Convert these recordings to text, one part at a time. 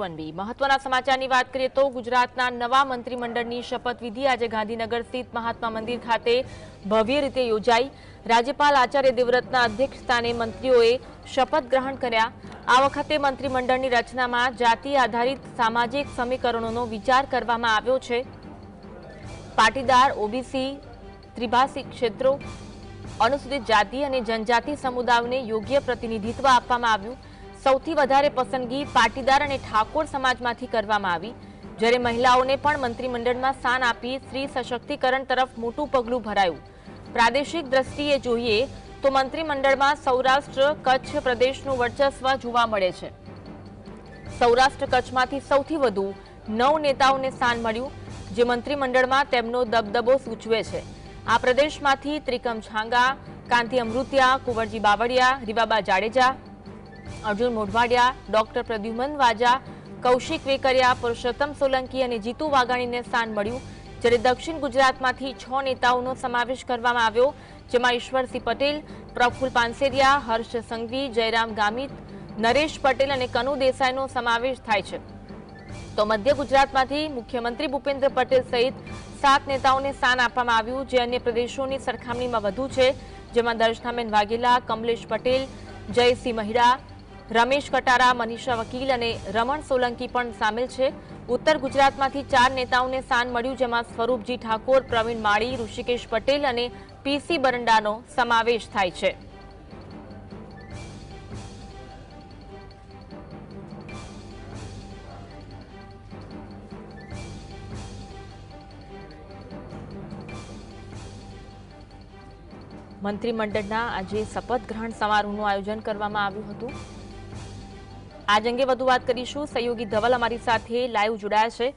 महत्वना समाचारनी वात करीए तो गुजरातना नवा मंत्रीमंडळनी शपथविधि आज गांधीनगर स्थित महात्मा मंदिर खाते भव्य रीते योजाई। राज्यपाल आचार्य देवव्रतना अध्यक्षस्थाने मंत्रीओए शपथ ग्रहण कर्या। आ वखते मंत्रीमंडळनी रचनामां जाति आधारित सामाजिक समीकरणोनो विचार करवामां आव्यो छे। पाटीदार, ओबीसी, त्रिभाषी क्षेत्रों, अनुसूचित जाति और जनजाति समुदायोने योग्य प्रतिनिधित्व आपवामां आव्युं। सौथी वधारे पसंदगी पाटीदार और ठाकोर समाजमांथी करवामां आवी, ज्यारे महिलाओने पण मंत्रीमंडळमां स्थान आपी स्त्री सशक्तिकरण तरफ मोटुं पगलुं भरायुं। प्रादेशिक दृष्टिए जोईए तो मंत्रीमंडळमां सौराष्ट्र कच्छ प्रदेशनुं वर्चस्व जोवा मळे छे। सौराष्ट्र कच्छमांथी सौथी वधु 9 नेताओने स्थान मळ्युं, जे मंत्रीमंडळमां तेमनो दबदबो सूचवे छे। आ प्रदेशमांथी त्रिकम छांगा, कांति अमृतिया, कुंवरजी बावळिया, રીવાબા જાડેજા, अर्जुन मोढवाडिया, डॉक्टर प्रद्युमन वाजा, कौशिक वेकरिया, पुरुषोत्तम सोलंकी और जीतू वाघाणी स्थान मळ्युं। ज्यारे दक्षिण गुजरातमांथी 6 नेताओनो समावेश करवामां आव्यो, जेमां ईश्वरसिंह पटेल, प्रफुल्ल पानसेरिया, हर्ष संघवी, जयराम गामित, नरेश पटेल और कनु देसाईनो समावेश थाय छे। तो मध्य गुजरातमांथी मुख्यमंत्री भूपेन्द्र पटेल सहित 7 नेताओने स्थान आपवामां आव्युं, जे अन्य प्रदेशोनी सरखामणीमां वधु छे, जेमां दर्शनाबेन वाघेला, कमलेश पटेल, जयसिंह महिड़ा, रमेश कटारा, मनीषा वकील और रमण सोलंकी पण सामेल छे। उत्तर गुजरातमांथी 4 नेताओने स्थान मळ्युं, जेमां स्वरूपजी ठाकोर, प्रवीण माળી, ऋषिकेश पटेल और पीसी बरंडानो समावेश थाय छे। मंत्रीमंडळना આજે શપથ ગ્રહણ સમારોહનું આયોજન કરવામાં આવ્યું હતું। આજ અંગે વધુ વાત કરીશું। સહયોગી ધવલ અમારી સાથે લાઈવ જોડાયા છે।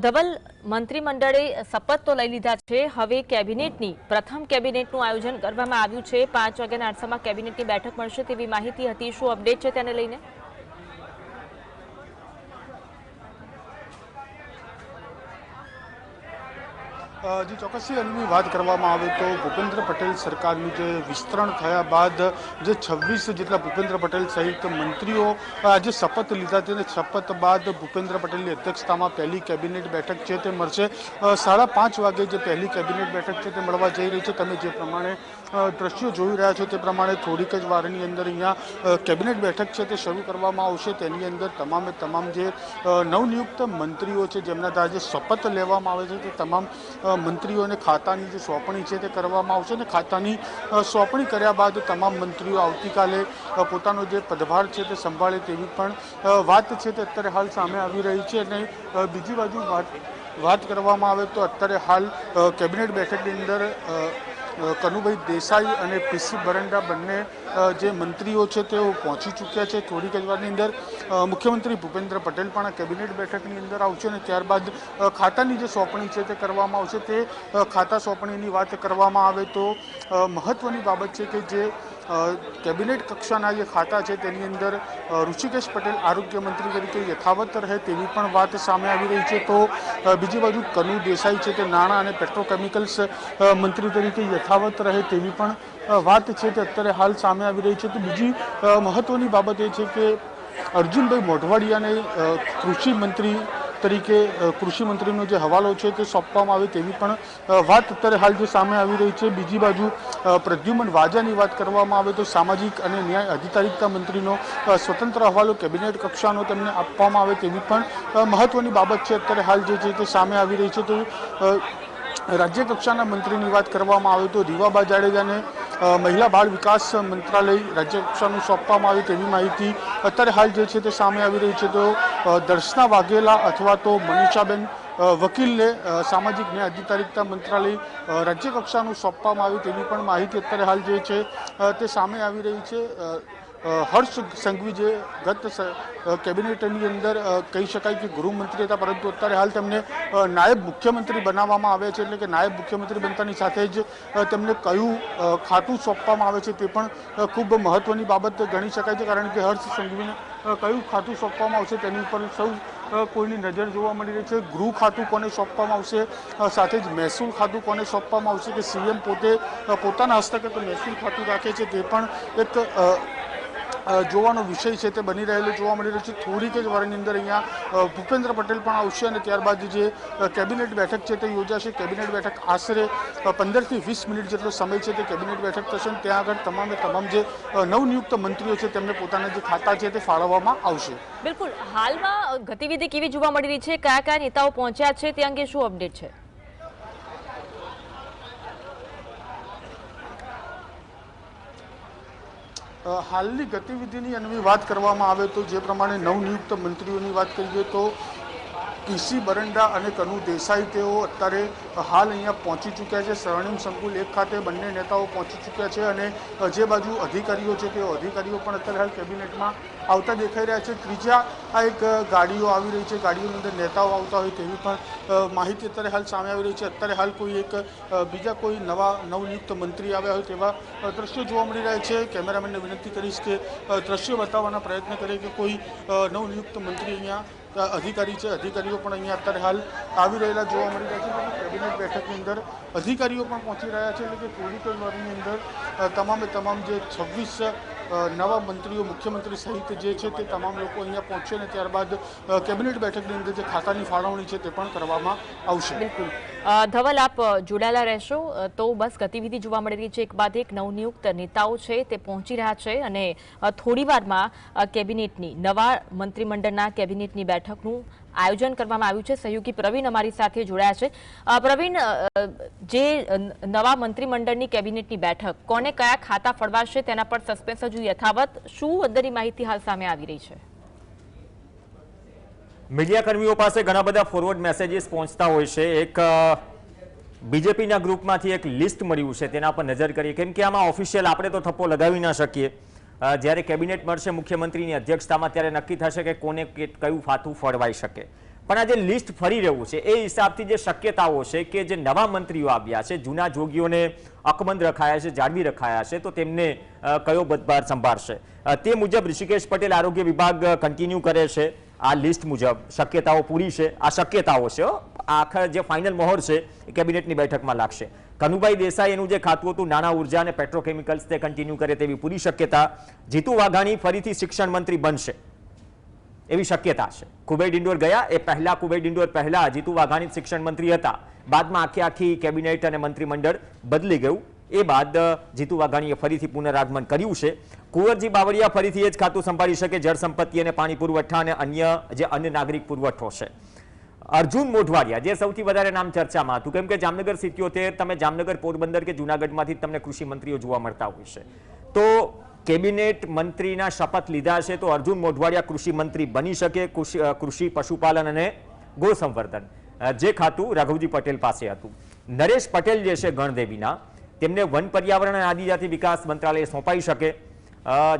ધવલ, મંત્રીમંડળે શપથ તો લઈ લીધા છે, હવે કેબિનેટની પ્રથમ કેબિનેટનું આયોજન કરવામાં આવ્યું છે। 5 વાગ્યાના અરસામાં કેબિનેટની બેઠક મળશે તેવી માહિતી હતી, શું અપડેટ છે તેને લઈને? जी चौक्सी बात करवामां आवे तो भूपेन्द्र पटेल सरकारનું જે વિસ્તરણ થયા બાદ જે 26 જેટલા ભૂપેન્દ્ર પટેલ સહિત મંત્રીઓ આજે શપથ લીધા છે। શપથ બાદ ભૂપેન્દ્ર પટેલની અધ્યક્ષતામાં પહેલી કેબિનેટ બેઠક છે તે મળશે। 5:30 વાગે જે પહેલી કેબિનેટ બેઠક છે તે મળવા જઈ રહી છે। તમે જે પ્રમાણે દ્રશ્યો જોઈ રહ્યા છો તે પ્રમાણે થોડીક જ વારની અંદર અહીંયા કેબિનેટ બેઠક છે તે શરૂ કરવામાં આવશે। તેની અંદર તમામે તમામ જે નવનિયુક્ત મંત્રીઓ છે જેમના આજે શપથ લેવામાં આવે છે તે તમામ મંત્રીઓને ખાતાની જે સોંપણી છે તે કરવામાં આવશે અને ખાતાની સોંપણી કર્યા બાદ તમામ મંત્રીઓ આવતીકાલે પોતાનો જે પદભાર છે તે સંભાળે તેવી પણ વાત છે તે અત્યારે હાલ સામે આવી રહી છે। અને બીજી બાજુ વાત કરવામાં આવે તો અત્યારે હાલ કેબિનેટ બેઠકની અંદર કનુભાઈ દેસાઈ અને પીસી બરંડા બંને જે મંત્રીઓ છે તેઓ પહોંચી ચૂક્યા છે। થોડીક જ વારની અંદર મુખ્યમંત્રી ભૂપેન્દ્ર પટેલ પણ કેબિનેટ બેઠકની અંદર આવશે અને ત્યારબાદ ખાતાની જે સોંપણી છે તે કરવામાં આવશે। તે ખાતા સોંપણીની વાત કરવામાં આવે તો મહત્વની બાબત છે કે જે કેબિનેટ કક્ષાના જે ખાતા છે તેની અંદર ઋષિકેશ પટેલ આરોગ્ય મંત્રી તરીકે યથાવત રહે તેવી પણ વાત સામે આવી રહી છે। તો બીજી બાજુ કનુ દેસાઈ છે તે નાણાં અને પેટ્રોકેમિકલ્સ મંત્રી તરીકે યથાવત રહે તેવી પણ વાત છે તે અત્યારે હાલ સામે આવી રહી છે। તો બીજી મહત્વની બાબત એ છે કે અર્જુનભાઈ મોઢવાડિયાને કૃષિ મંત્રી તરીકે કૃષિ મંત્રીનો જે હવાલો છે તે સોંપવામાં આવે તેવી પણ વાત અત્યારે હાલ જે સામે આવી રહી છે। બીજી બાજુ પ્રદ્યુમન વાજાની વાત કરવામાં આવે તો સામાજિક અને ન્યાય અધિકારિતા મંત્રીનો સ્વતંત્ર હવાલો કેબિનેટ કક્ષાનો તેમને આપવામાં આવે તેવી પણ મહત્વની બાબત છે અત્યારે હાલ જે છે તે સામે આવી રહી છે। તો રાજ્ય કક્ષાના મંત્રીની વાત કરવામાં આવે તો રીવાબા જાડેજાને મહિલા બાળ વિકાસ મંત્રાલય રાજ્ય કક્ષાનું સોંપવામાં આવે તેવી માહિતી અત્યારે હાલ જે છે તે સામે આવી રહી છે। તો દર્શના વાઘેલા અથવા તો મનીષાબેન વકીલને સામાજિક ન્યાય અધિકારિતા મંત્રાલય રાજ્ય કક્ષાનું સોંપવામાં આવ્યું તેવી પણ માહિતી અત્યારે હાલ જે છે તે સામે આવી રહી છે। હર્ષ સંઘવી જે ગત કેબિનેટની અંદર કહી શકાય કે ગૃહમંત્રી હતા, પરંતુ અત્યારે હાલ તેમને નાયબ મુખ્યમંત્રી બનાવવામાં આવ્યા છે। એટલે કે નાયબ મુખ્યમંત્રી બનતાની સાથે જ તેમને કયું ખાતું સોંપવામાં આવે છે તે પણ ખૂબ મહત્વની બાબત ગણી શકાય છે, કારણ કે હર્ષ સંઘવીને કયું ખાતું સોંપવામાં આવશે તેની ઉપર સૌ કોઈની નજર જોવા મળી રહી છે। ગૃહ ખાતું કોને સોંપવામાં આવશે, સાથે જ મહેસૂલ ખાતું કોને સોંપવામાં આવશે કે સીએમ પોતે પોતાના હસ્તકે મહેસૂલ ખાતું રાખે છે તે પણ એક જોવાનો વિષય છે તે બની રહેલો જોવા મળી રહ્યો છે। થોડીક જ વારની અંદર અહીંયા ભૂપેન્દ્ર પટેલ પણ આવશે અને ત્યારબાદ જે કેબિનેટ બેઠક છે તે યોજાશે। કેબિનેટ બેઠક આશરે 15 થી 20 મિનિટ જેટલો સમય છે તે કેબિનેટ બેઠક થશે અને ત્યાં આગળ તમામ જે નવનિયુક્ત મંત્રીઓ છે તેમને પોતાના જે ખાતા છે તે ફાળવવામાં આવશે। બિલકુલ, હાલમાં ગતિવિધિ કેવી જોવા મળી રહી છે, કયા કયા નેતાઓ પહોંચ્યા છે તે અંગે શું અપડેટ છે? હાલની ગતિવિધિની અને વાત કરવામાં આવે તો જે પ્રમાણે નવનિયુક્ત મંત્રીઓની વાત કરીએ તો પીસી બરંડા અને કનુ દેસાઈ તેઓ અત્યારે હાલ અહીંયા પહોંચી ચૂક્યા છે। સ્વર્ણિમ સંકુલ 1 ખાતે બંને નેતાઓ પહોંચી ચૂક્યા છે અને જે બાજુ અધિકારીઓ છે તેઓ અધિકારીઓ પણ અત્યારે હાલ કેબિનેટમાં આવતા દેખાઈ રહ્યા છે। ત્રીજા આ એક ગાડીઓ આવી રહી છે, ગાડીઓની અંદર નેતાઓ આવતા હોય તેવી પણ માહિતી અત્યારે હાલ સામે આવી રહી છે। અત્યારે હાલ કોઈ એક બીજા કોઈ નવનિયુક્ત મંત્રી આવ્યા હોય તેવા દ્રશ્યો જોવા મળી રહ્યા છે। કેમેરામેનને વિનંતી કરીશ કે દ્રશ્યો બતાવવાના પ્રયત્ન કરે કે કોઈ નવનિયુક્ત મંત્રી અહીંયા અધિકારી છે, અધિકારીઓ પણ અહીંયા અત્યારે હાલ આવી રહેલા જોવા મળી રહ્યા છે। કેબિનેટ બેઠકની અંદર અધિકારીઓ પણ પહોંચી રહ્યા છે, એટલે કે થોડીક જ વારની અંદર તમામ જે 26 નવા મંત્રીઓ મુખ્યમંત્રી સહિત જે છે તે તમામ લોકો અહીંયા પહોંચશે અને ત્યારબાદ કેબિનેટ બેઠકની અંદર જે ખાતાની ફાળવણી છે તે પણ કરવામાં આવશે। બિલકુલ, ધવલ આપ જોડાયેલા રહેશો તો બસ ગતિવિધિ જોવા મળી રહી છે, એક બાદ એક નવનિયુક્ત નેતાઓ છે તે પહોંચી રહ્યા છે અને થોડી વારમાં કેબિનેટની નવા મંત્રીમંડળના કેબિનેટની બેઠકનું આયોજન કરવામાં આવ્યું છે। સહયોગી પ્રવીણ અમારી સાથે જોડાયા છે। પ્રવીણ, જે નવા મંત્રીમંડળની કેબિનેટની બેઠક કોને કયા ખાતા ફળવાશે તેના પર સસ્પેન્સ હજુ યથાવત, શું અંદરની માહિતી હાલ સામે આવી રહી છે? મીડિયા કર્મીઓ પાસે ઘણા બધા ફોરવર્ડ મેસેજીસ પહોંચતા હોય છે। એક બીજેપીના ગ્રુપમાંથી એક લિસ્ટ મળ્યું છે, તેના પર નજર કરીએ, કેમ કે આમાં ઓફિશિયલ આપણે તો થપ્પો લગાવી ના શકીએ। જ્યારે કેબિનેટ મળશે મુખ્યમંત્રીની અધ્યક્ષતામાં ત્યારે નક્કી થશે કે કોને કયું ફાતું ફળવાઈ શકે। પણ આ જે લિસ્ટ ફરી રહ્યું છે એ હિસાબથી જે શક્યતાઓ છે કે જે નવા મંત્રીઓ આવ્યા છે, જૂના જોગીઓને અકબંધ રખાયા છે, જાળવી રખાયા છે, તો તેમને કયો પદભાર સંભાળશે તે મુજબ ઋષિકેશ પટેલ આરોગ્ય વિભાગ કન્ટિન્યુ કરે છે। આ લિસ્ટ મુજબ શક્યતાઓ પૂરી છે, આ શક્યતાઓ છે, આખર જે ફાઇનલ મહોર છે એ કેબિનેટની બેઠકમાં લાગશે। કનુભાઈ દેસાઈ એનું જે ખાતું હતું નાના ઉર્જા અને પેટ્રોકેમિકલ્સ તે કન્ટિન્યુ કરે તેવી પૂરી શક્યતા। જીતુ વાઘાણી ફરીથી શિક્ષણ મંત્રી બનશે એવી શક્યતા છે। કુબેર ડિંડોર ગયા એ પહેલા, કુબેર ડિંડોર પહેલા જીતુ વાઘાણી શિક્ષણ મંત્રી હતા, બાદમાં આખી કેબિનેટ અને મંત્રીમંડળ બદલી ગયું। એ બાદ જીતુ વાઘાણીએ ફરીથી પુનરાગમન કર્યું છે। કુંવરજી બાવળિયા ફરીથી એ જ ખાતું સંભાળી શકે, જળ સંપત્તિ અને પાણી પુરવઠા અને અન્ય નાગરિક પુરવઠો છે। અર્જુન મોઢવાડિયા જે સૌથી વધારે નામ ચર્ચામાં હતું, કેમ કે જામનગર 77, તમે જામનગર, પોરબંદર કે જૂનાગઢમાંથી તમને કૃષિ મંત્રીઓ જોવા મળતા હોય છે, તો કેબિનેટ મંત્રીના શપથ લીધા છે તો અર્જુન મોઢવાડિયા કૃષિ મંત્રી બની શકે। કૃષિ, પશુપાલન અને ગો સંવર્ધન જે ખાતું રાઘવજી પટેલ પાસે હતું। નરેશ પટેલ જે છે ગણદેવીના, તેમને વન, પર્યાવરણ અને આદિજાતિ વિકાસ મંત્રાલય સોંપાઈ શકે।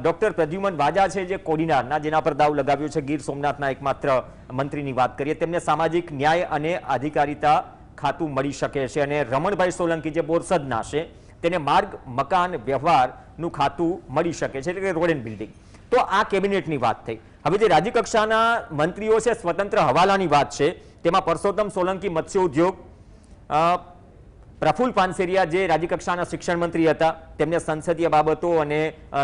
ડોક્ટર પ્રદ્યુમન વાજા છે જે કોડીનારના, જેના પર દાવ લગાવ્યો છે, ગીર સોમનાથના એકમાત્ર મંત્રીની વાત કરીએ, તેમને સામાજિક ન્યાય અને અધિકારિતા ખાતું મળી શકે છે। અને રમણભાઈ સોલંકી જે બોરસદના છે તેને માર્ગ, મકાન, વ્યવહારનું ખાતું મળી શકે છે, એટલે કે રોડ એન્ડ બિલ્ડિંગ। તો આ કેબિનેટની વાત થઈ। હવે જે રાજ્યકક્ષાના મંત્રીઓ છે, સ્વતંત્ર હવાલાની વાત છે, તેમાં પરસોત્તમ સોલંકી મત્સ્ય ઉદ્યોગ, પ્રફુલ્લ પાનસેરિયા જે રાજ્યકક્ષાના શિક્ષણ મંત્રી હતા, તેમને સંસદીય બાબતો અને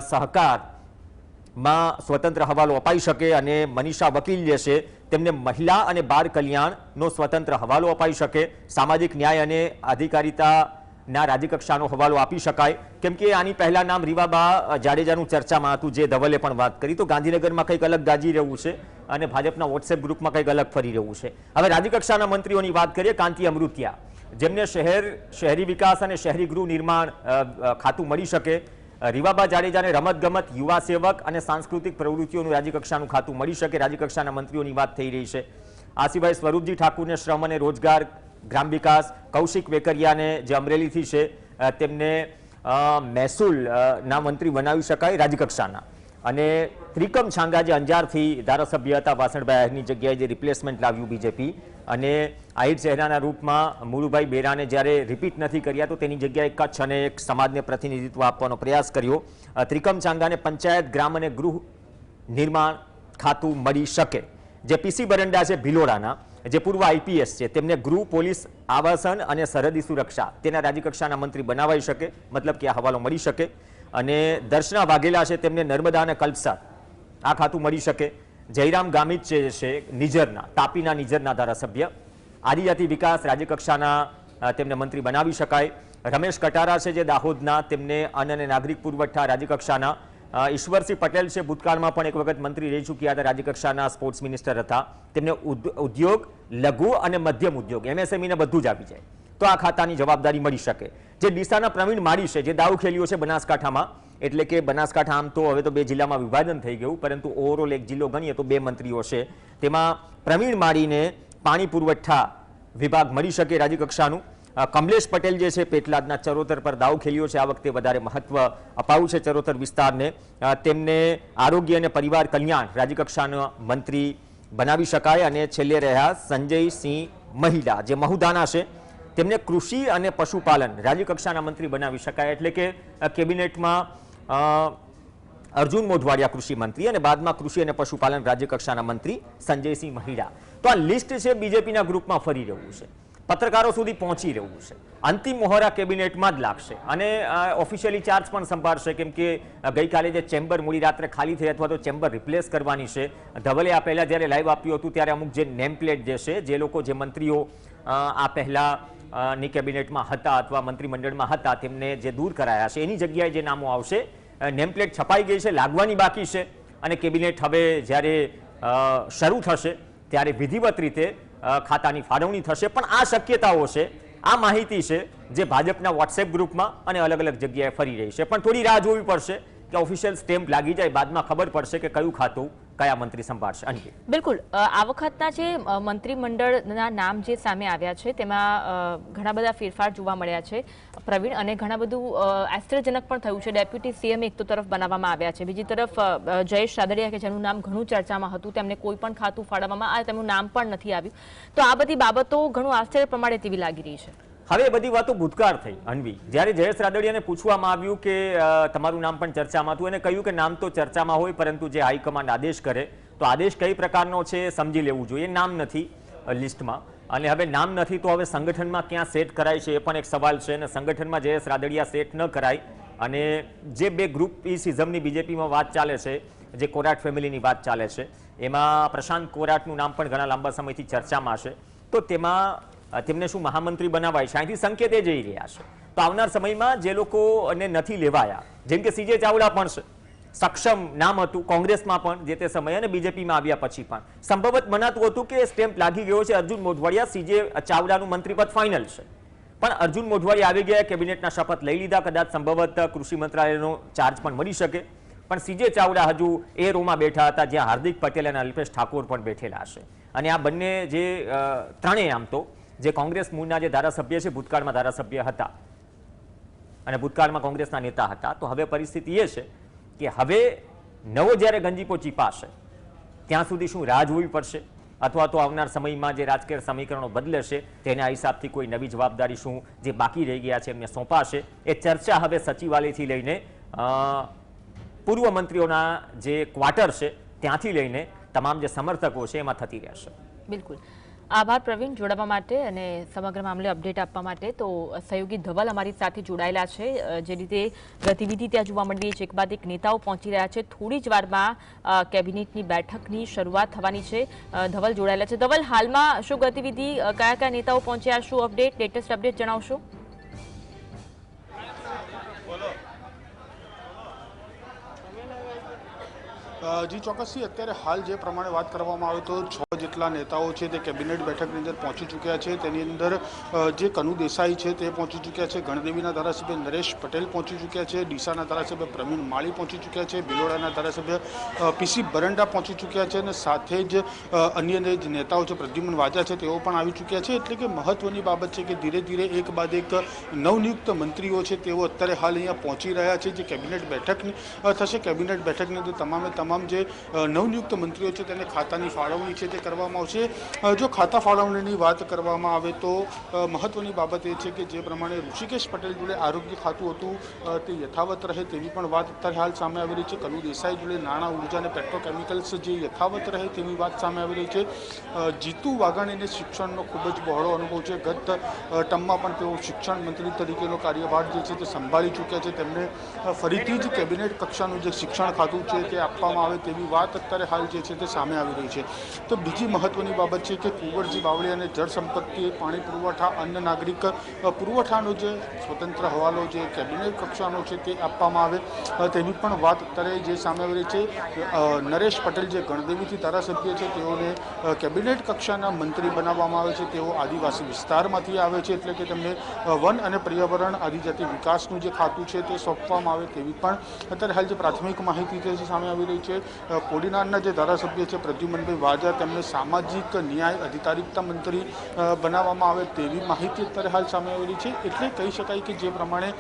સહકારમાં સ્વતંત્ર હવાલો અપાઈ શકે। અને મનીષા વકીલ જે છે તેમને મહિલા અને બાળ કલ્યાણનો સ્વતંત્ર હવાલો અપાઈ શકે। સામાજિક ન્યાય અને અધિકારિતાના રાજ્યકક્ષાનો હવાલો આપી શકાય, કેમ કે આની પહેલા નામ રીવાબા જાડેજાનું ચર્ચામાં હતું, જે ધવલે પણ વાત કરી, તો ગાંધીનગરમાં કંઈક અલગ ગાજી રહ્યું છે અને ભાજપના વોટ્સએપ ગ્રુપમાં કંઈક અલગ ફરી રહ્યું છે। હવે રાજ્યકક્ષાના મંત્રીઓની વાત કરીએ, કાંતિ અમૃતિયા જેમને શહેરી વિકાસ અને શહેરી ગૃહ નિર્માણ ખાતું મળી શકે। રીવાબા જાડેજાને રમતગમત, યુવા સેવક અને સાંસ્કૃતિક પ્રવૃત્તિઓનું રાજ્યકક્ષાનું ખાતું મળી શકે। રાજ્યકક્ષાના મંત્રીઓની વાત થઈ રહી છે। આ સિવાય સ્વરૂપજી ઠાકુરને શ્રમ અને રોજગાર, ગ્રામ વિકાસ, કૌશિક વેકરિયાને જે અમરેલીથી છે તેમને મહેસૂલના મંત્રી બનાવી શકાય રાજ્યકક્ષાના। અને ત્રિકમ છાંગા જે અંજારથી ધારાસભ્ય હતા, વાસણભાઈ આહિરની જગ્યાએ જે રિપ્લેસમેન્ટ લાવ્યું બીજેપી, અને આહિર ચહેરાના રૂપમાં મુળુભાઈ બેરાને જ્યારે રિપીટ નથી કર્યા તો તેની જગ્યાએ કચ્છ અને એક સમાજને પ્રતિનિધિત્વ આપવાનો પ્રયાસ કર્યો। ત્રિકમ ચાંગાને પંચાયત, ગ્રામ અને ગૃહ નિર્માણ ખાતું મળી શકે। જે પીસી બરંડા છે ભિલોડાના, જે પૂર્વ આઈપીએસ છે, તેમને ગૃહ, પોલીસ, આવાસન અને સરહદી સુરક્ષા તેના રાજ્યકક્ષાના મંત્રી બનાવાઈ શકે, મતલબ કે આ હવાલો મળી શકે। અને દર્શના વાઘેલા છે તેમને નર્મદા અને કલ્પસર આ ખાતું મળી શકે. જયરામ ગામિત છે નિઝરના, તાપીના નિઝરના ધારાસભ્ય, આદિજાતિ વિકાસ રાજ્યકક્ષાના તેમને મંત્રી બનાવી શકાય. રમેશ કટારા છે જે દાહોદના, તેમને અન્ન અને નાગરિક પુરવઠા રાજ્યકક્ષાના. ઈશ્વરસિંહ પટેલ છે, ભૂતકાળમાં પણ એક વખત મંત્રી રહી ચૂક્યા હતા, રાજ્યકક્ષાના સ્પોર્ટ્સ મિનિસ્ટર હતા. તેમને ઉદ્યોગ, લઘુ અને મધ્યમ ઉદ્યોગ MSME ને બધું જ આવી જાય તો આ ખાતાની જવાબદારી મળી શકે. જે ડીસાના પ્રવીણ માળી છે જે દાવ ખેલ્યો છે બનાસકાંઠામાં, એટલે કે બનાસકાંઠા આમ તો હવે તો 2 જિલ્લામાં વિભાજન થઈ ગયું, પરંતુ ઓવરઓલ એક જિલ્લો ગણીએ તો 2 મંત્રીઓ છે. તેમાં પ્રવીણ માળીને પાણી પુરવઠા વિભાગ મળી શકે રાજ્યકક્ષાનું. કમલેશ પટેલ જે છે પેટલાદના, ચરોતર પર દાવ ખેલ્યો છે, આ વખતે વધારે મહત્વ અપાવું છે ચરોતર વિસ્તારને. તેમને આરોગ્ય અને પરિવાર કલ્યાણ રાજ્યકક્ષાના મંત્રી બનાવી શકાય. અને છેલ્લે રહ્યા સંજયસિંહ મહિડા જે મહુદાના છે, તેમને કૃષિ અને પશુપાલન રાજ્યકક્ષાના મંત્રી બનાવી શકાય. એટલે કે કેબિનેટમાં અર્જુન મોઢવાડિયા કૃષિ મંત્રી અને બાદમાં કૃષિ અને પશુપાલન રાજ્યકક્ષાના મંત્રી સંજયસિંહ મહિડા. તો આ લિસ્ટ છે બીજેપીના ગ્રુપમાં ફરી રહ્યું છે, પત્રકારો સુધી પહોંચી રહ્યું છે. અંતિમ મોહરા કેબિનેટમાં જ લાગશે અને ઓફિશિયલી ચાર્જ પણ સંભાળશે, કેમ કે ગઈકાલે જે ચેમ્બર મોડી રાત્રે ખાલી થઈ અથવા તો ચેમ્બર રિપ્લેસ કરવાની છે. ધવલે આ પહેલા જ્યારે લાઈવ આપ્યું હતું ત્યારે અમુક જે નેમ પ્લેટ જે છે, જે લોકો જે મંત્રીઓ આ પહેલા ની કેબિનેટમાં હતા અથવા મંત્રીમંડળમાં હતા તેમને જે દૂર કરાયા છે એની જગ્યાએ જે નામો આવશે, નેમપ્લેટ છપાઈ ગઈ છે, લાગવાની બાકી છે. અને કેબિનેટ હવે જ્યારે શરૂ થશે ત્યારે વિધિવત રીતે ખાતાની ફાળવણી થશે. પણ આ શક્યતાઓ છે, આ માહિતી છે જે ભાજપના વોટ્સએપ ગ્રુપમાં અને અલગ અલગ જગ્યાએ ફરી રહી છે. પણ થોડી રાહ જોવી પડશે કે ઓફિશિયલ સ્ટેમ્પ લાગી જાય, બાદમાં ખબર પડશે કે કયું ખાતું કયા મંત્રી સંભાળશે. અંકિત, બિલકુલ આ વખતના જે મંત્રીમંડળના નામ જે સામે આવ્યા છે તેમાં ઘણા બધા ફેરફાર જોવા મળ્યા છે પ્રવીણ, અને ઘણા બધું આશ્ચર્યજનક પણ થયું છે. ડેપ્યુટી CM એક તો તરફ બનાવવામાં આવ્યા છે, બીજી તરફ જયેશ રાદડિયા કે જેનું નામ ઘણું ચર્ચામાં હતું, તેમને કોઈ પણ ખાતું ફાળવવામાં તેમનું નામ પણ નથી આવ્યું. તો આ બધી બાબતો ઘણું આશ્ચર્ય પ્રમાણે તેવી લાગી રહી છે. હવે બધી વાતો ભૂતકાળ થઈ. અન્વી, જ્યારે જયેશ રાદડિયાને પૂછવામાં આવ્યું કે તમારું નામ પણ ચર્ચામાં હતું, એને કહ્યું કે નામ તો ચર્ચામાં હોય પરંતુ જે હાઈકમાન્ડ આદેશ કરે તો આદેશ કઈ પ્રકારનો છે સમજી લેવું જોઈએ. નામ નથી લિસ્ટમાં, અને હવે નામ નથી તો હવે સંગઠનમાં ક્યાં સેટ કરાય છે એ પણ એક સવાલ છે. અને સંગઠનમાં જયેશ રાદડિયા સેટ ન કરાય, અને જે 2 ગ્રુપિઝમની બીજેપીમાં વાત ચાલે છે, જે કોરાટ ફેમિલીની વાત ચાલે છે, એમાં પ્રશાંત કોરાટનું નામ પણ ઘણા લાંબા સમયથી ચર્ચામાં છે. તો તેમાં તેમને શું મહામંત્રી બનાવાય છે? અહીંથી સંકેત એ જઈ રહ્યા છે. તો આવનાર સમયમાં જે લોકોને નથી લેવાયા, જેમ કે CJ ચાવડા પણ છે, સક્ષમ નામ હતું કોંગ્રેસમાં પણ જે તે સમયે અને બીજેપીમાં આવ્યા પછી પણ સંભવત મનાતું હતું કે સ્ટેમ્પ લાગી ગયો છે અર્જુન મોઢવાડિયા, CJ ચાવડાનું મંત્રીપદ ફાઇનલ છે. પણ અર્જુન મોઢવાડિયા આવી ગયા, કેબિનેટના શપથ લઈ લીધા, કદાચ સંભવત કૃષિ મંત્રાલયનો ચાર્જ પણ મળી શકે. પણ CJ ચાવડા હજુ એ રોમાં બેઠા હતા જ્યાં હાર્દિક પટેલ અને અલ્પેશ ઠાકોર પણ બેઠેલા છે. અને આ બંને જે ત્રણેય આમ તો જે કોંગ્રેસ મૂળના જે ધારાસભ્ય છે, ભૂતકાળમાં ધારાસભ્ય હતા અને ભૂતકાળમાં કોંગ્રેસના નેતા હતા. તો હવે પરિસ્થિતિ એ છે કે હવે નવો જ્યારે ગંજીપો ચીપાશે ત્યાં સુધી શું રાહ જોવી પડશે, અથવા તો આવનાર સમયમાં જે રાજકીય સમીકરણો બદલાશે તેના હિસાબથી કોઈ નવી જવાબદારી શું જે બાકી રહી ગયા છે એમને સોંપાશે, એ ચર્ચા હવે સચિવાલયથી લઈને પૂર્વ મંત્રીઓના જે ક્વાર્ટર છે ત્યાંથી લઈને તમામ જે સમર્થકો છે એમાં થતી રહેશે. બિલકુલ, આભાર પ્રવીણ જોડાવા માટે અને સમગ્ર મામલે અપડેટ આપવા માટે. તો સહયોગી ધવલ અમારી સાથે જોડાયેલા છે. જે રીતે ગતિવિધિ ત્યાં જોવા મળી રહી છે, એક બાદ એક નેતાઓ પહોંચી રહ્યા છે. થોડી જ વારમાં કેબિનેટની બેઠકની શરૂઆત થવાની છે. ધવલ જોડાયેલા છે. ધવલ, હાલમાં શું ગતિવિધિ, કયા કયા નેતાઓ પહોંચ્યા, શું અપડેટ, લેટેસ્ટ અપડેટ જણાવશો? જી ચોક્કસથી અત્યારે હાલ જે પ્રમાણે વાત કરવામાં આવે તો 6 જેટલા નેતાઓ છે તે કેબિનેટ બેઠકની અંદર પહોંચી ચૂક્યા છે. તેની અંદર જે કનુ દેસાઈ છે તે પહોંચી ચૂક્યા છે, ગણદેવીના ધારાસભ્ય નરેશ પટેલ પહોંચી ચૂક્યા છે, ડીસાના ધારાસભ્ય પ્રવીણ માળી પહોંચી ચૂક્યા છે, ભિલોડાના ધારાસભ્ય PC બરંડા પહોંચી ચૂક્યા છે, અને સાથે જ અન્ય જે નેતાઓ છે પ્રદ્યુમન વાજા છે તેઓ પણ આવી ચૂક્યા છે. એટલે કે મહત્વની બાબત છે કે ધીરે ધીરે એક બાદ એક નવનિયુક્ત મંત્રીઓ છે તેઓ અત્યારે હાલ અહીંયા પહોંચી રહ્યા છે. જે કેબિનેટ બેઠકની થશે, કેબિનેટ બેઠકની અંદર તમામે તમામ જે નવનિયુક્ત મંત્રીઓ છે તેને ખાતાની ફાળવણી છે તે કરવા કરવામાં આવશે। જો ખાતા ફાળવણીની વાત કરવામાં આવે તો મહત્વની બાબત એ છે કે જે પ્રમાણે ઋષિકેશ પટેલ જોડે આરોગ્ય ખાતું હતું તે યથાવત રહે તેવી પણ વાત અત્યારે હાલ સામે આવી રહી છે। કનુ દેસાઈ જોડે નાણાં, ઉર્જા અને પેટ્રોકેમિકલ્સ જે યથાવત રહે તેવી વાત સામે આવી રહી છે। જીતુ વાઘાણીને શિક્ષણનો ખૂબ જ બહોળો અનુભવ છે। ગત ટર્મમાં પણ તેઓ શિક્ષણ મંત્રી તરીકેનો કાર્યભાર જે છે તે સંભાળી ચૂક્યા છે। તેમને ફરીથી જ કેબિનેટ કક્ષાનું જે શિક્ષણ ખાતું છે તે આપવામાં આવે તેવી વાત અત્યારે હાલ જે છે તે સામે આવી રહી છે। તો બીજી મહત્વની બાબત છે કે કુંવરજી બાવળિયાને જળ સંપત્તિ, પાણી પુરવઠા, અન્ન નાગરિક પુરવઠાનો જે સ્વતંત્ર હવાલો જે કેબિનેટ કક્ષાનો છે તે આપવામાં આવે તેવી પણ વાત અત્યારે જે સામે આવી રહી છે। નરેશ પટેલ જે ગણદેવીથી ધારાસભ્ય છે તેઓને કેબિનેટ કક્ષાના મંત્રી બનાવવામાં આવે છે। તેઓ આદિવાસી વિસ્તારમાંથી આવે છે એટલે કે તેમને વન અને પર્યાવરણ આદિજાતિ વિકાસનું જે ખાતું છે તે સોંપવામાં આવે તેવી પણ અત્યારે હાલ જે પ્રાથમિક માહિતી છે જે સામે આવી રહી છે। કોડીનારના જે ધારાસભ્ય છે પ્રદ્યુમનભાઈ વાજા તેમને સામાજિક ન્યાય અધિકારિતા મંત્રી બનાવવામાં આવે તેવી માહિતી અત્યારે હાલ સામે આવી રહી છે। એટલે કહી શકાય કે જે પ્રમાણે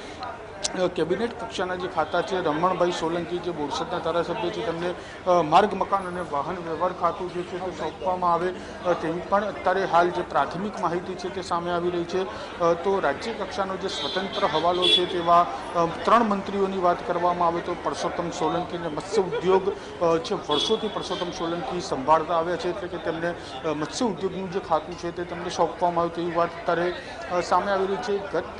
કેબિનેટ કક્ષાના જે ખાતા છે રમણભાઈ સોલંકી જે બોરસદના ધારાસભ્ય છે તેમને માર્ગ, મકાન અને વાહન વ્યવહાર ખાતું જે છે તે સોંપવામાં આવે તેવી પણ અત્યારે હાલ જે પ્રાથમિક માહિતી છે તે સામે આવી રહી છે। તો રાજ્ય કક્ષાનો જે સ્વતંત્ર હવાલો છે તેવા 3 મંત્રીઓની વાત કરવામાં આવે તો પરસોત્તમ સોલંકીને મત્સ્ય ઉદ્યોગ છે વર્ષોથી પરસોત્તમ સોલંકી સંભાળતા આવ્યા છે એટલે કે તેમને મત્સ્ય ઉદ્યોગનું જે ખાતું છે તે તેમને સોંપવામાં આવ્યું તેવી વાત અત્યારે સામે આવી રહી છે। ગત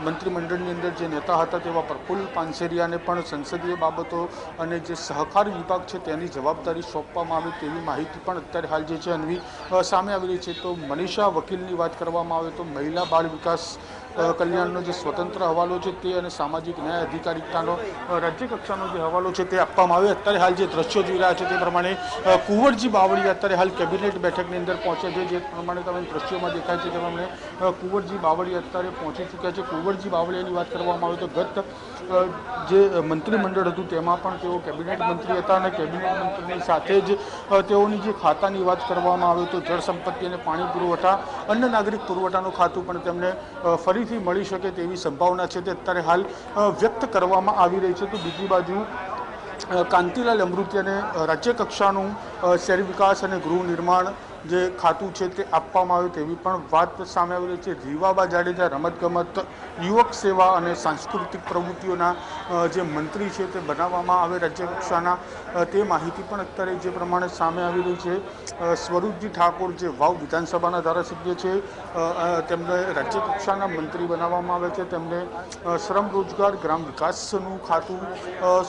મંત્રીમંડળની અંદર જે નેતા હતા તેવા પ્રફુલ્લ પાનસેરિયાને પણ સંસદીય બાબતો અને જે સહકાર વિભાગ છે તેની જવાબદારી સોંપવામાં આવી તેવી માહિતી પણ અત્યારે હાલ જે છે અન્વી સામે આવી રહી છે। તો મનીષા વકીલની વાત કરવામાં આવે તો મહિલા બાળ વિકાસ કલ્યાણનો જે સ્વતંત્ર હવાલો છે તે અને સામાજિક ન્યાય અધિકારિતાનો રાજ્ય કક્ષાનો જે હવાલો છે તે આપવામાં આવે। અત્યારે હાલ જે દ્રશ્યો જોઈ રહ્યા છે તે પ્રમાણે કુંવરજી બાવળિયા અત્યારે હાલ કેબિનેટ બેઠકની અંદર પહોંચ્યા છે। જે પ્રમાણે તમે દ્રશ્યોમાં દેખાય છે તે પ્રમાણે કુંવરજી બાવળિયા અત્યારે પહોંચી ચૂક્યા છે। કુંવરજી બાવળિયાની વાત કરવામાં આવે તો ગત જે મંત્રીમંડળ હતું તેમાં પણ તેઓ કેબિનેટ મંત્રી હતા અને કેબિનેટ મંત્રીની સાથે જ તેઓની જે ખાતાની વાત કરવામાં આવે તો જળ સંપત્તિ અને પાણી પુરવઠા, અન્ન નાગરિક પુરવઠાનું ખાતું પણ તેમને ફરીથી મળી શકે તેવી સંભાવના છે તે અત્યારે હાલ વ્યક્ત કરવામાં આવી રહી છે। તો બીજી બાજુ કાંતિલાલ અમૃતિયાને રાજ્ય કક્ષાનું શહેરી વિકાસ અને ગૃહ નિર્માણ જે ખાતું છે તે આપવામાં આવ્યું તેવી પણ વાત સામે આવી રહી છે। રીવાબા જાડેજા રમતગમત, યુવક સેવા અને સાંસ્કૃતિક પ્રવૃત્તિઓના જે મંત્રી છે તે બનાવવામાં આવે રાજ્ય કક્ષાના તે માહિતી પણ અત્યારે જે પ્રમાણે સામે આવી રહી છે। સ્વરૂપજી ઠાકોર જે વાવ વિધાનસભાના ધારાસભ્ય છે તેમને રાજ્ય કક્ષાના મંત્રી બનાવવામાં આવે છે। તેમને શ્રમ રોજગાર ગ્રામ વિકાસનું ખાતું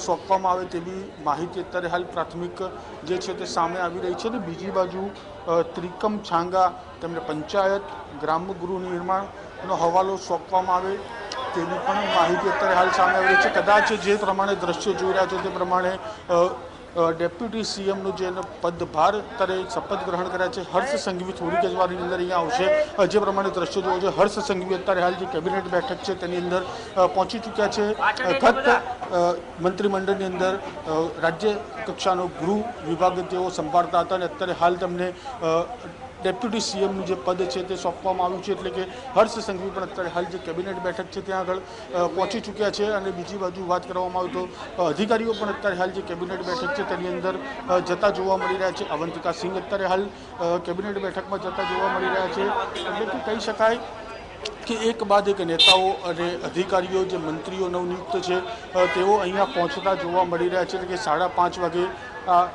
સોંપવામાં આવે તેવી માહિતી અત્યારે હાલ પ્રાથમિક જે છે તે સામે આવી રહી છે। અને બીજી બાજુ ત્રિકમ છાંગા તેમને પંચાયત ગ્રામ ગૃહ નિર્માણનો હવાલો સોંપવામાં આવે તેની પણ માહિતી અત્યારે હાલ સામે આવી રહી છે। કદાચ જે પ્રમાણે દ્રશ્યો જોઈ રહ્યા છે તે પ્રમાણે ડેપ્યુટી સીએમનું જે પદભાર અત્યારે શપથ ગ્રહણ કર્યા છે હર્ષ સંઘવી થોડીક જ વારની અંદર અહીંયા આવશે। જે પ્રમાણે દ્રશ્યો જોવો છે હર્ષ સંઘવી અત્યારે હાલ જે કેબિનેટ બેઠક છે તેની અંદર પહોંચી ચૂક્યા છે। ગત મંત્રીમંડળની અંદર રાજ્ય કક્ષાનો ગૃહ વિભાગ તેઓ સંભાળતા હતા અને અત્યારે હાલ તેમને ડેપ્યુટી સીએમનું જે પદ છે તે સોંપવામાં આવ્યું છે એટલે કે હર્ષ સંઘવી પણ અત્યારે હાલ જે કેબિનેટ બેઠક છે ત્યાં આગળ પહોંચી ચૂક્યા છે। અને બીજી બાજુ વાત કરવામાં આવે તો અધિકારીઓ પણ અત્યારે હાલ જે કેબિનેટ બેઠક છે તેની અંદર જતા જોવા મળી રહ્યા છે। અવંતિકા સિંહ અત્યારે હાલ કેબિનેટ બેઠકમાં જતા જોવા મળી રહ્યા છે એટલે કે કહી શકાય કે એક બાદ એક નેતાઓ અને અધિકારીઓ જે મંત્રીઓ નવનિયુક્ત છે તેઓ અહીંયા પહોંચતા જોવા મળી રહ્યા છે એટલે કે 5:30 વાગે આ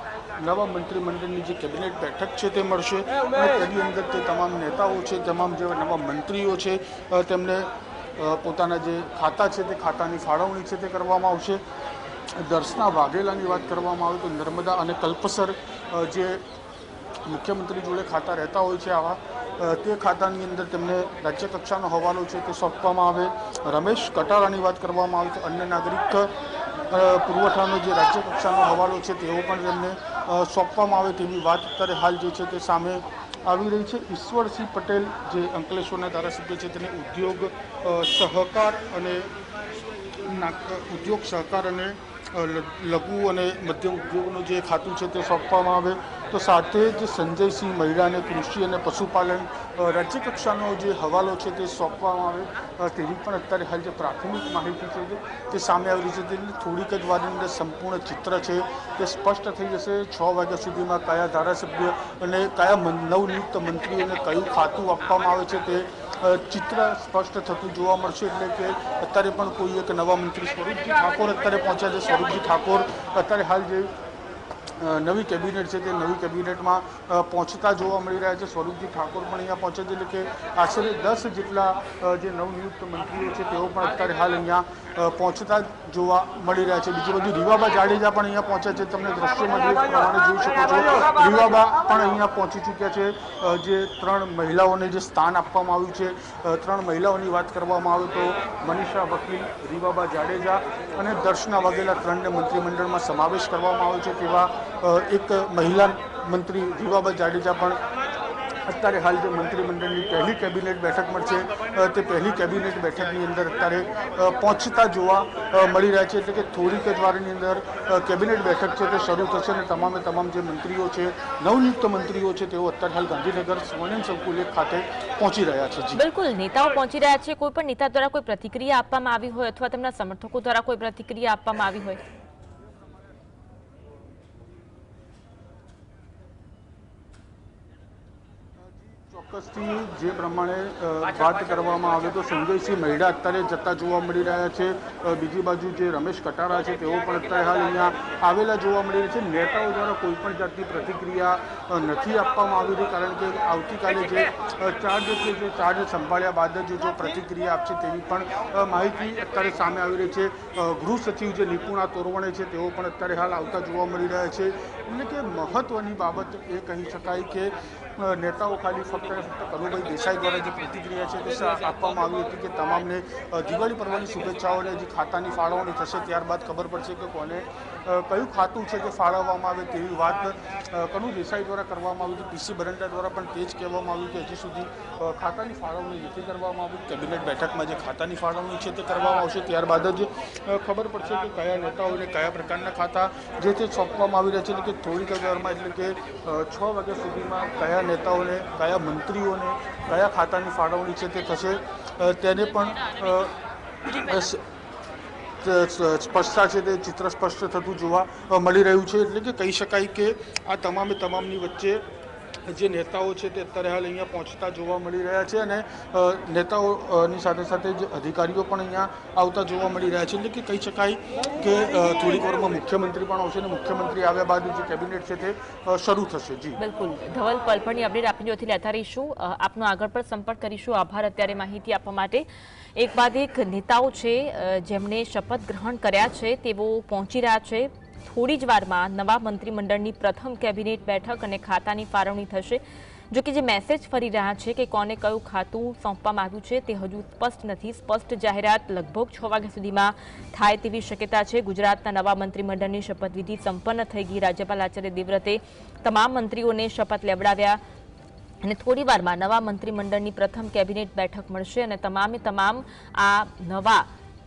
નવા મંત્રીમંડળની જે કેબિનેટ બેઠક છે તે મળશે અને તેની અંદર તે તમામ નેતાઓ છે તમામ જે નવા મંત્રીઓ છે તેમને પોતાના જે ખાતા છે તે ખાતાની ફાળવણી છે તે કરવામાં આવશે। દર્શના વાઘેલાની વાત કરવામાં આવે તો નર્મદા અને કલ્પસર જે મુખ્યમંત્રી જોડે ખાતા રહેતા હોય છે આવા તે ખાતાની અંદર તેમને રાજ્ય કક્ષાનો હવાલો છે તે સોંપવામાં આવે। રમેશ કટારાની વાત કરવામાં આવે તો અન્ય નાગરિક પુરવઠાનો જે રાજ્ય કક્ષાનો હવાલો છે તેઓ પણ તેમને સોંપવામાં આવે તેવી વાત અત્યારે હાલ જે છે તે સામે આવી રહી છે। ઈશ્વરસિંહ પટેલ જે અંકલેશ્વરના ધારાસભ્ય છે તેને ઉદ્યોગ સહકાર અને લઘુ અને મધ્યમ ઉદ્યોગનું જે ખાતું છે તે સોંપવામાં આવે। તો સાથે જ સંજયસિંહ મહિલા અને કૃષિ અને પશુપાલન રાજ્ય કક્ષાનો જે હવાલો છે તે સોંપવામાં આવે તેવી પણ અત્યારે હાલ જે પ્રાથમિક માહિતી છે તે સામે આવી રહી છે. તેની થોડીક જ વારની અંદર સંપૂર્ણ ચિત્ર છે તે સ્પષ્ટ થઈ જશે. 6 વાગ્યા સુધીમાં કયા ધારાસભ્ય અને કયા નવનિયુક્ત મંત્રીઓને કયું ખાતું આપવામાં આવે છે તે ચિત્ર સ્પષ્ટ થતું જોવા મળશે. એટલે કે અત્યારે પણ કોઈ એક નવા મંત્રી સ્વરૂપજી ઠાકોર અત્યારે પહોંચ્યા છે. સ્વરૂપજી ઠાકોર અત્યારે હાલ જે નવી કેબિનેટ છે તે નવી કેબિનેટમાં પહોંચતા જોવા મળી રહ્યા છે. સ્વરૂપજી ઠાકોર પણ અહીંયા પહોંચે છે. એટલે કે આશરે 10 જેટલા જે નવનિયુક્ત મંત્રીઓ છે તેઓ પણ અત્યારે હાલ અહીંયા પહોંચતા જોવા મળી રહ્યા છે. બીજી બાજુ રીવાબા જાડેજા પણ અહીંયા પહોંચ્યા છે. તમને દ્રશ્યોમાં જે પ્રમાણે જોઈ શકો છો, રીવાબા પણ અહીંયા પહોંચી ચૂક્યા છે. જે 3 મહિલાઓને જે સ્થાન આપવામાં આવ્યું છે, 3 મહિલાઓની વાત કરવામાં આવે તો મનીષા વકીલ, રીવાબા જાડેજા અને દર્શના વાઘેલા 3ને મંત્રીમંડળમાં સમાવેશ કરવામાં આવ્યો છે. તેવા એક મહિલા મંત્રી રીવાબા જાડેજા પણ અત્યારે હાલ જે મંત્રીમંડળની પહેલી કેબિનેટ બેઠક મળશે તે પહેલી કેબિનેટ બેઠકની અંદર અત્યારે પહોંચતા જોવા મળી રહ્યા છે. એટલે કે થોડીક જ વારની અંદર કેબિનેટ બેઠક છે તે શરૂ થશે અને તમામ જે મંત્રીઓ છે, નવનિયુક્ત મંત્રીઓ છે, તેઓ અત્યારે હાલ ગાંધીનગર સ્વર્ણિમ સંકુલ ખાતે પહોંચી રહ્યા છે. બિલકુલ, નેતાઓ પહોંચી રહ્યા છે. કોઈ પણ નેતા દ્વારા કોઈ પ્રતિક્રિયા આપવામાં આવી હોય અથવા તેમના સમર્થકો દ્વારા કોઈ પ્રતિક્રિયા આપવામાં આવી હોય? ચોક્કસથી જે પ્રમાણે વાત કરવામાં આવે તો સંજયસિંહ મહિડા અત્યારે જતા જોવા મળી રહ્યા છે. બીજી બાજુ જે રમેશ કટારા છે તેઓ પણ અત્યારે હાલ અહીંયા આવેલા જોવા મળી રહ્યા છે. નેતાઓ દ્વારા કોઈ પણ જાતની પ્રતિક્રિયા નથી આપવામાં આવી રહી, કારણ કે આવતીકાલે જે ચાર્જ સંભાળ્યા બાદ જ જો પ્રતિક્રિયા આપશે તેવી પણ માહિતી અત્યારે સામે આવી રહી છે. ગૃહ સચિવ જે નિપુણા તોરવણે છે તેઓ પણ અત્યારે હાલ આવતા જોવા મળી રહ્યા છે. એટલે કે મહત્વની બાબત એ કહી શકાય કે નેતાઓ ખાલી ફક્ત કનુભાઈ દેસાઈ દ્વારા જે પ્રતિક્રિયા છે તે આપવામાં આવી હતી કે તમામને દિવાળી પર્વની શુભેચ્છાઓ અને જે ખાતાની ફાળવણી થશે ત્યારબાદ ખબર પડશે કે કોને કયું ખાતું છે તે ફાળવવામાં આવે તેવી વાત કનુ દેસાઈ દ્વારા કરવામાં આવી હતી. પીસી બરંડા દ્વારા પણ તે જ કહેવામાં આવ્યું કે હજી સુધી ખાતાની ફાળવણી નથી કરવામાં આવી. કેબિનેટ બેઠકમાં જે ખાતાની ફાળવણી છે તે કરવામાં આવશે, ત્યારબાદ જ ખબર પડશે કે કયા નેતાઓને કયા પ્રકારના ખાતા જે તે સોંપવામાં આવી રહ્યા છે. એટલે કે થોડીક જ વારમાં, એટલે કે 6 વાગ્યા સુધીમાં કયા નેતાઓને, કયા મંત્રીઓને કયા ખાતાની ફાળવણી છે તે થશે તેને પણ સ્પષ્ટતા છે તે ચિત્ર સ્પષ્ટ થતું જોવા મળી રહ્યું છે. એટલે કે કહી શકાય કે આ તમામની વચ્ચે જે નેતાઓ છે તે અત્યારે હાલ અહીંયા પહોંચતા જોવા મળી રહ્યા છે અને નેતાઓની સાથે સાથે જ અધિકારીઓ પણ અહીંયા આવતા જોવા મળી રહ્યા છે. એટલે કે કહી શકાય કે થોડીક વારમાં મુખ્યમંત્રી પણ આવશે અને મુખ્યમંત્રી આવ્યા બાદ જે કેબિનેટ છે તે શરૂ થશે. જી બિલકુલ, ધવલ પલપણની અપડેટ આપની જોથી લેતા રહીશું. આપનો આગળ પર સંપર્ક કરીશું. આભાર અત્યારે માહિતી આપવા માટે. એક બાદ એક નેતાઓ છે જેમણે શપથ ગ્રહણ કર્યા છે તેઓ પહોંચી રહ્યા છે. થોડી જ વારમાં નવા મંત્રીમંડળની પ્રથમ કેબિનેટ બેઠક અને ખાતાની ફાળવણી થશે. જો કે જે મેસેજ ફરી રહ્યા છે કે કોને કયું ખાતું સોંપવામાં આવ્યું છે તે હજુ સ્પષ્ટ નથી. સ્પષ્ટ જાહેરાત લગભગ 6 વાગ્યા સુધીમાં થાય તેવી શક્યતા છે. ગુજરાતના નવા મંત્રીમંડળની શપથવિધિ સંપન્ન થઈ ગઈ. રાજ્યપાલ આચાર્ય દેવવ્રતે તમામ મંત્રીઓને શપથ લેવડાવ્યા અને થોડી વારમાં નવા મંત્રીમંડળની પ્રથમ કેબિનેટ બેઠક મળશે અને તમામ આ નવા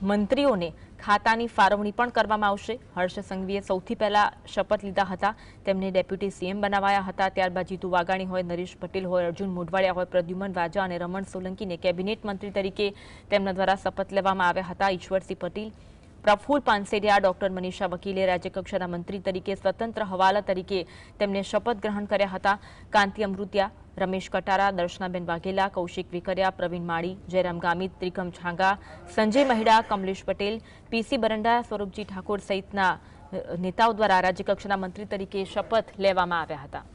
મંત્રીઓને ખાતાની ફાળવણી પણ કરવામાં આવશે. હર્ષ સંઘવીએ સૌથી પહેલા શપથ લીધા હતા. તેમને ડેપ્યુટી સીએમ બનાવાયા હતા. ત્યારબાદ જીતુ વાઘાણી હોય, નરેશ પટેલ હોય, અર્જુન મોઢવાડિયા હોય, પ્રદ્યુમન વાજા અને રમણ સોલંકીને કેબિનેટ મંત્રી તરીકે તેમના દ્વારા શપથ લેવામાં આવ્યા હતા. ઈશ્વરસિંહ પટેલ, પ્રફુલ પાનસેરિયા, ડોક્ટર મનીષા વકીલે રાજ્યકક્ષાના મંત્રી તરીકે સ્વતંત્ર હવાલા તરીકે તેમને શપથ ગ્રહણ કર્યા હતા. કાંતિ અમૃતિયા, રમેશ કટારા, દર્શનાબેન વાઘેલા, કૌશિક વિકરિયા, પ્રવીણ માળી, જયરામ ગામિત, ત્રિકમ છાંગા, સંજય મહિડા, કમલેશ પટેલ, પીસી બરંડા, સ્વરૂપજી ઠાકોર સહિતના નેતાઓ દ્વારા રાજ્યકક્ષાના મંત્રી તરીકે શપથ લેવામાં આવ્યા હતા.